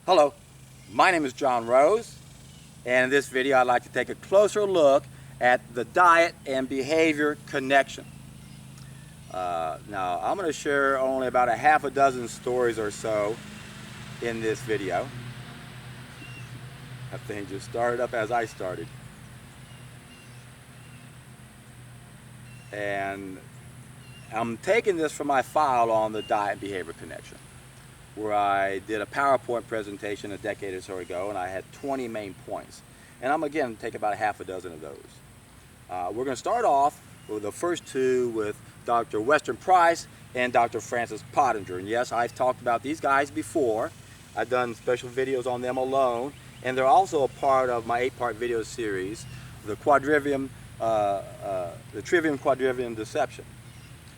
Hello, my name is John Rose, and in this video I'd like to take a closer look at the diet and behavior connection. Now I'm going to share only about a half a dozen stories or so in this video. That thing just started up as I started. And I'm taking this from my file on the diet and behavior connection, where I did a PowerPoint presentation a decade or so ago, and I had 20 main points. And I'm again take about a half a dozen of those. We're going to start off with the first two with Dr. Weston and Dr. Francis Pottenger. And yes, I've talked about these guys before. I've done special videos on them alone, and they're also a part of my 8-part video series, the Trivium Quadrivium Deception.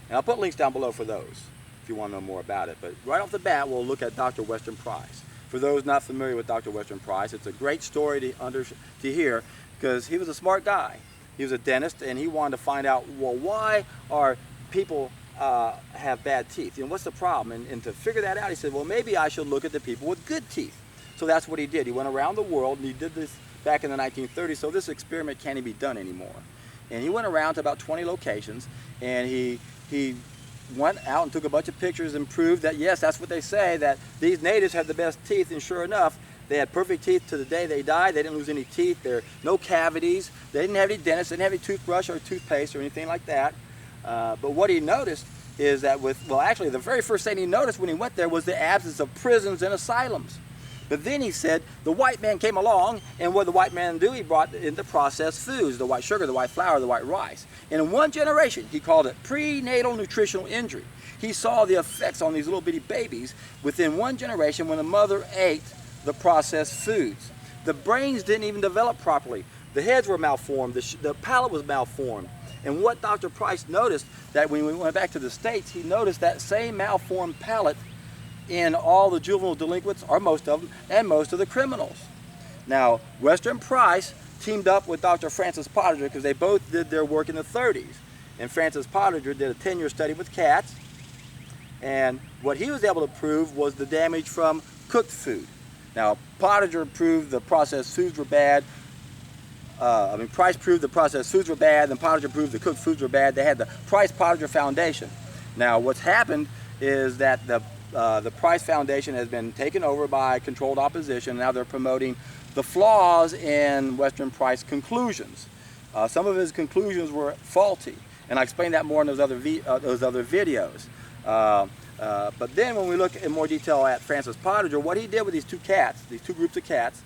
And I'll put links down below for those if you want to know more about it. But right off the bat, we'll look at Dr. Weston. For those not familiar with Dr. Weston, it's a great story to hear, because he was a smart guy. He was a dentist, and he wanted to find out, well, why are people have bad teeth? What's the problem? And to figure that out, he said, well, maybe I should look at the people with good teeth. So that's what he did. He went around the world, and he did this back in the 1930s, so this experiment can't even be done anymore. And he went around to about 20 locations, and he went out and took a bunch of pictures and proved that, yes, that's what they say, that these natives had the best teeth, and sure enough, they had perfect teeth to the day they died. They didn't lose any teeth. There were no cavities. They didn't have any dentists. They didn't have any toothbrush or toothpaste or anything like that. But what he noticed is that actually the very first thing he noticed when he went there was the absence of prisons and asylums. But then he said the white man came along, and what did the white man do? He brought in the processed foods, the white sugar, the white flour, the white rice. And in one generation, he called it prenatal nutritional injury. He saw the effects on these little bitty babies within one generation when the mother ate the processed foods. The brains didn't even develop properly. The heads were malformed. The palate was malformed. And what Dr. Price noticed, that when we went back to the States, he noticed that same malformed palate in all the juvenile delinquents, or most of them, and most of the criminals. Now, Weston Price teamed up with Dr. Francis Pottenger because they both did their work in the 30s. And Francis Pottenger did a 10-year study with cats, and what he was able to prove was the damage from cooked food. Now, Pottenger proved the processed foods were bad. Price proved the processed foods were bad, and Pottenger proved the cooked foods were bad. They had the Price-Pottenger Foundation. Now, what's happened is that the Price Foundation has been taken over by controlled opposition. Now they're promoting the flaws in Weston Price's conclusions. Some of his conclusions were faulty, and I explained that more in those other videos. But then when we look in more detail at Francis Pottenger, what he did with these two groups of cats,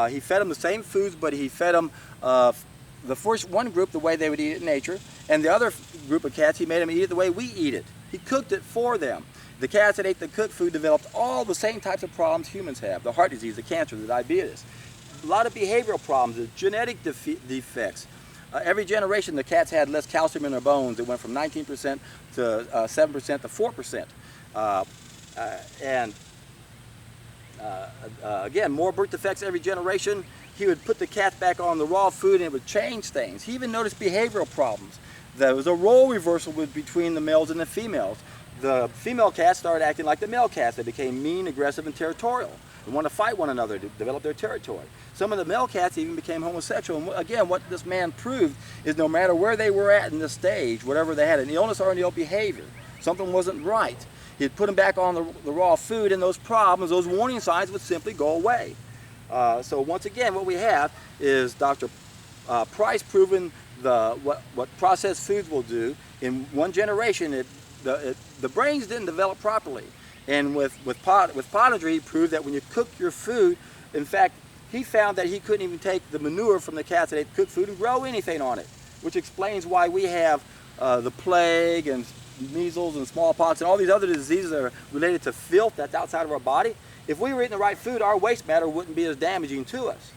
he fed them the same foods, but he fed them the first one group the way they would eat it in nature, and the other group of cats, he made them eat it the way we eat it. He cooked it for them. The cats that ate the cooked food developed all the same types of problems humans have: the heart disease, the cancer, the diabetes, a lot of behavioral problems, the genetic defects. Every generation, the cats had less calcium in their bones. It went from 19% to 7% to 4%. Again, more birth defects every generation. He would put the cats back on the raw food, and it would change things. He even noticed behavioral problems. There was a role reversal between the males and the females. The female cats started acting like the male cats. They became mean, aggressive, and territorial. They wanted to fight one another to develop their territory. Some of the male cats even became homosexual. And again, what this man proved is no matter where they were at in this stage, whatever they had, an illness or an ill behavior, something wasn't right, he'd put them back on the raw food, and those problems, those warning signs would simply go away. So once again, what we have is Dr. Price proving what processed foods will do. In one generation, the brains didn't develop properly. And with Pottenger, he proved that when you cook your food, in fact, he found that he couldn't even take the manure from the cats that ate cooked food and grow anything on it, which explains why we have the plague and measles and smallpox and all these other diseases that are related to filth that's outside of our body. If we were eating the right food, our waste matter wouldn't be as damaging to us.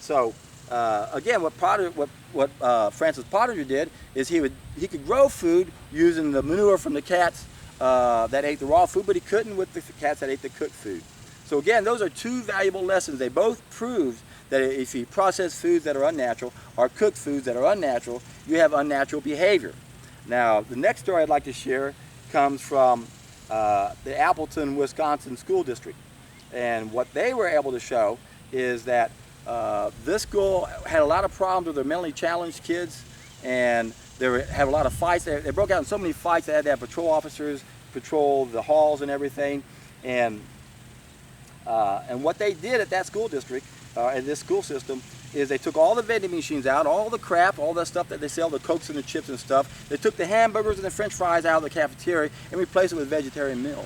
So again, what Francis Pottenger did is he could grow food using the manure from the cats that ate the raw food, but he couldn't with the cats that ate the cooked food. So again, those are two valuable lessons. They both proved that if you process foods that are unnatural or cook foods that are unnatural, you have unnatural behavior. Now, the next story I'd like to share comes from the Appleton, Wisconsin school district. And what they were able to show is that this school had a lot of problems with their mentally challenged kids, and had a lot of fights. They broke out in so many fights they had to have patrol officers patrol the halls and everything. And what they did at that school district, in this school system, is they took all the vending machines out, all the crap, all the stuff that they sell, the Cokes and the chips and stuff. They took the hamburgers and the French fries out of the cafeteria and replaced it with vegetarian meals.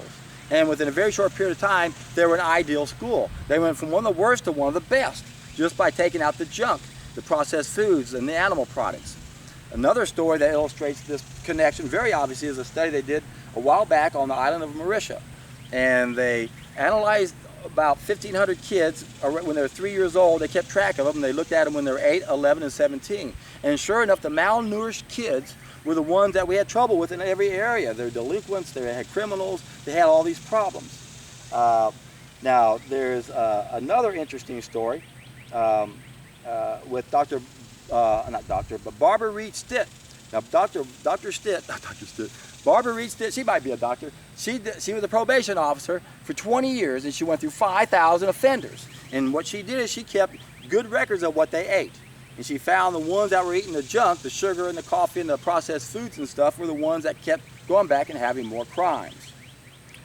And within a very short period of time, they were an ideal school. They went from one of the worst to one of the best, just by taking out the junk, the processed foods and the animal products. Another story that illustrates this connection very obviously is a study they did a while back on the island of Mauritius. And they analyzed about 1,500 kids when they were 3 years old. They kept track of them. They looked at them when they were 8, 11, and 17. And sure enough, the malnourished kids were the ones that we had trouble with in every area. They're delinquents, they had criminals, they had all these problems. Now, there's another interesting story with Barbara Reed Stitt. Now, Barbara Reed Stitt, she might be a doctor. She was a probation officer for 20 years, and she went through 5,000 offenders. And what she did is she kept good records of what they ate. And she found the ones that were eating the junk, the sugar and the coffee and the processed foods and stuff, were the ones that kept going back and having more crimes.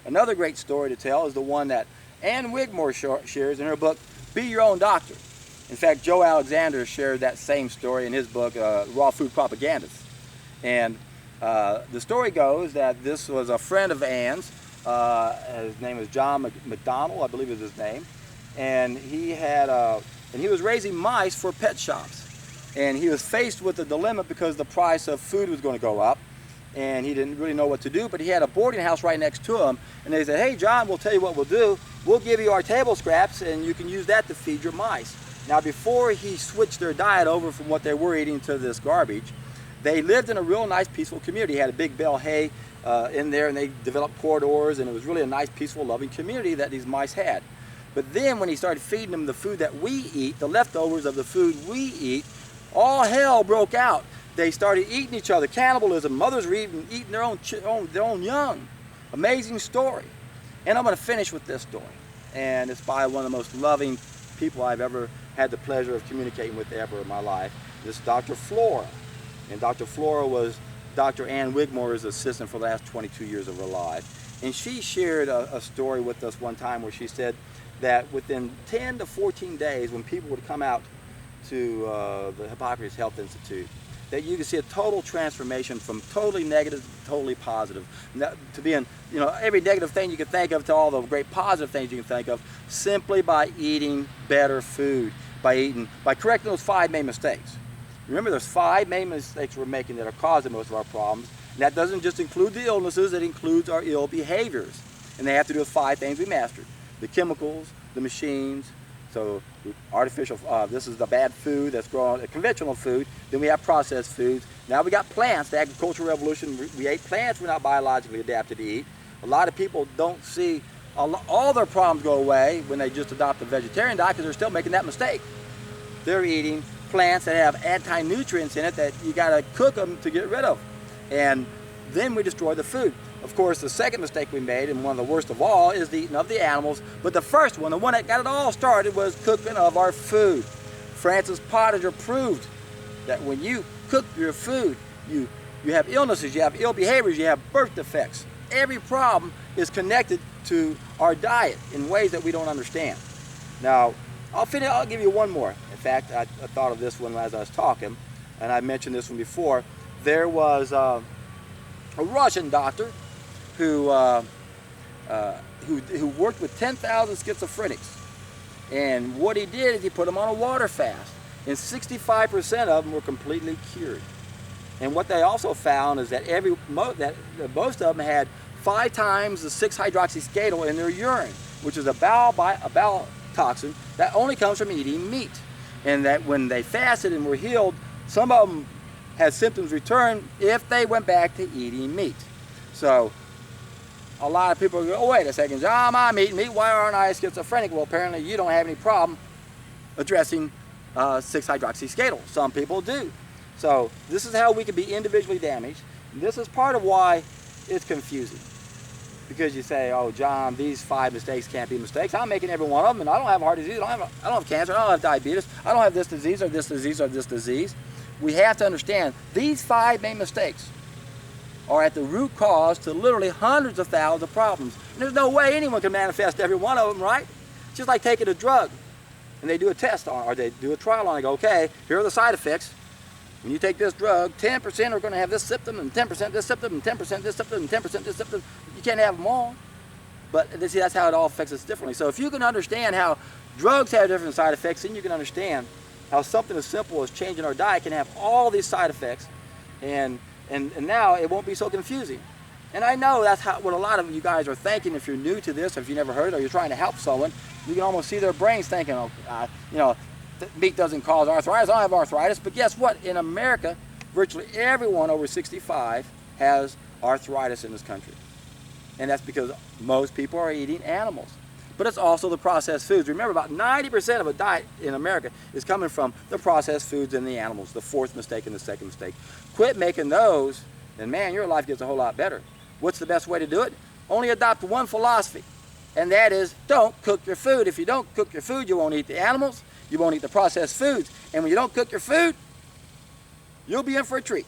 Another great story to tell is the one that Ann Wigmore shares in her book, Be Your Own Doctor. In fact, Joe Alexander shared that same story in his book, Raw Food Propagandist. And the story goes that this was a friend of Ann's. His name was John McDonald, I believe is his name. And he was raising mice for pet shops. And he was faced with a dilemma because the price of food was going to go up. And he didn't really know what to do, but he had a boarding house right next to him. And they said, hey, John, we'll tell you what we'll do. We'll give you our table scraps, and you can use that to feed your mice. Now, before he switched their diet over from what they were eating to this garbage, they lived in a real nice, peaceful community. He had a big bale of hay in there, and they developed corridors, and it was really a nice, peaceful, loving community that these mice had. But then when he started feeding them the food that we eat, the leftovers of the food we eat, all hell broke out. They started eating each other, cannibalism. Mothers were even eating their own young. Amazing story. And I'm going to finish with this story. And it's by one of the most loving people I've ever had the pleasure of communicating with ever in my life. This is Dr. Flora. And Dr. Flora was Dr. Ann Wigmore's assistant for the last 22 years of her life. And she shared a story with us one time where she said that within 10 to 14 days, when people would come out to the Hippocrates Health Institute, that you can see a total transformation from totally negative to totally positive. To being, every negative thing you can think of to all the great positive things you can think of, simply by eating better food, by correcting those 5 main mistakes. Remember, there's 5 main mistakes we're making that are causing most of our problems. And that doesn't just include the illnesses, it includes our ill behaviors. And they have to do with 5 things we mastered: the chemicals, the machines. So artificial, this is the bad food that's grown, conventional food. Then we have processed foods. Now we got plants. The agricultural revolution, we ate plants we're not biologically adapted to eat. A lot of people don't see all their problems go away when they just adopt the vegetarian diet because they're still making that mistake. They're eating plants that have anti-nutrients in it that you got to cook them to get rid of. And then we destroy the food. Of course, the second mistake we made, and one of the worst of all, is the eating of the animals. But the first one, the one that got it all started, was cooking of our food. Francis Pottenger proved that when you cook your food, you have illnesses, you have ill behaviors, you have birth defects. Every problem is connected to our diet in ways that we don't understand. Now, I'll give you one more. In fact, I thought of this one as I was talking, and I mentioned this one before. There was a Russian doctor who worked with 10,000 schizophrenics. And what he did is he put them on a water fast. And 65% of them were completely cured. And what they also found is that most of them had 5 times the 6-hydroxyscatal in their urine, which is a bowel toxin that only comes from eating meat. And that when they fasted and were healed, some of them had symptoms return if they went back to eating meat. So a lot of people go, oh, wait a second, John, I'm eating meat, why aren't I schizophrenic? Well, apparently you don't have any problem addressing 6-hydroxyscatal. Some people do. So this is how we can be individually damaged. And this is part of why it's confusing. because you say, oh, John, these 5 mistakes can't be mistakes. I'm making every one of them, and I don't have heart disease, I don't have cancer, I don't have diabetes, I don't have this disease or this disease or this disease. We have to understand these 5 main mistakes are at the root cause to literally hundreds of thousands of problems. And there's no way anyone can manifest every one of them, right? It's just like taking a drug, and they do a test on, or they do a trial on it, and they go, okay, here are the side effects. When you take this drug, 10% are going to have this symptom, and 10% this symptom, and 10% this symptom, and 10% this symptom. You can't have them all. But see, that's how it all affects us differently. So if you can understand how drugs have different side effects, then you can understand how something as simple as changing our diet can have all these side effects, and now it won't be so confusing. And I know that's what a lot of you guys are thinking if you're new to this, or if you never heard it, or you're trying to help someone. You can almost see their brains thinking, oh, you know, meat doesn't cause arthritis. I don't have arthritis. But guess what? In America, virtually everyone over 65 has arthritis in this country. And that's because most people are eating animals. But it's also the processed foods. Remember, about 90% of a diet in America is coming from the processed foods and the animals, the 4th mistake and the 2nd mistake. Quit making those, and man, your life gets a whole lot better. What's the best way to do it? Only adopt one philosophy, and that is don't cook your food. If you don't cook your food, you won't eat the animals, you won't eat the processed foods. And when you don't cook your food, you'll be in for a treat.